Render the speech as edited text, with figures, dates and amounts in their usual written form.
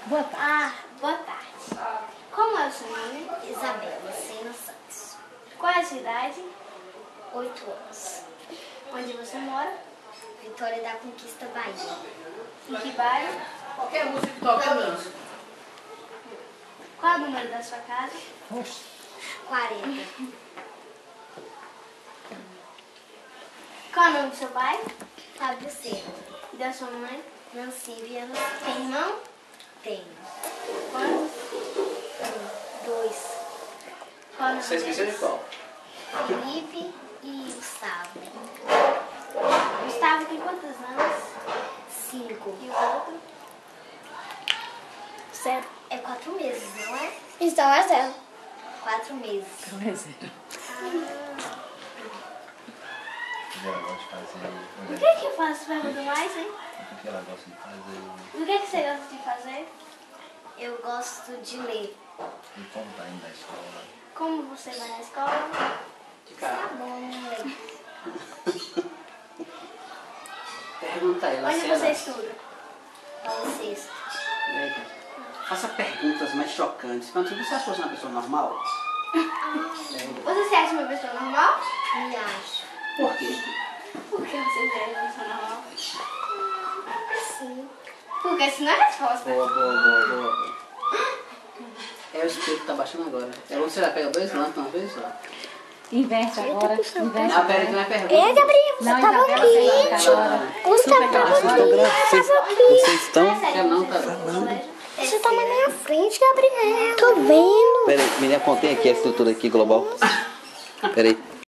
Boa tarde. Boa tarde. Como é o seu nome? Isabela Sena Santos, Qual é a sua idade? 8 anos, Onde você mora? Vitória da Conquista, Bahia. Em que bairro? Qualquer música que toca, eu danço. Qual é o número da sua casa? 40, Qual é o nome do seu pai? Fábio Sena, E da sua mãe? Nancy Viana. Tem irmão? Tenho Quantos? 2, Qual é o nome Você esqueceu de deles? qual? Felipe e Gustavo. Gustavo tem quantos anos? 5, E o outro? 0. É 4 meses, não é? Então é 0. 4 meses. Ela gosta de fazer. O que eu faço? Pergunta mais, hein? O que ela gosta de fazer? O que você gosta de fazer? Eu gosto de ler. E como tá indo na escola? Como você vai na escola? De Tá cá. bom, né? Pergunta a ela Onde se você ela... estuda? Paulo Sexto. Eita. Faça perguntas mais chocantes. Quando você acha que fosse uma pessoa normal? Você se acha uma pessoa normal? Me acho. Por quê? Por que você se acha uma pessoa normal? Sim. Porque isso não é resposta. Boa. É o espelho que tá baixando agora. É você vai pegar 2 lampos uma vez só. Inverte agora. Inverte Não, pera, agora. que não é pergunta. Gabriel, Não, Isabela, você agora. Vocês estão. Quer não, tá? Você tá na minha frente, Gabriel. Tô vendo. Peraí, me apontei aqui a estrutura aqui global. Peraí.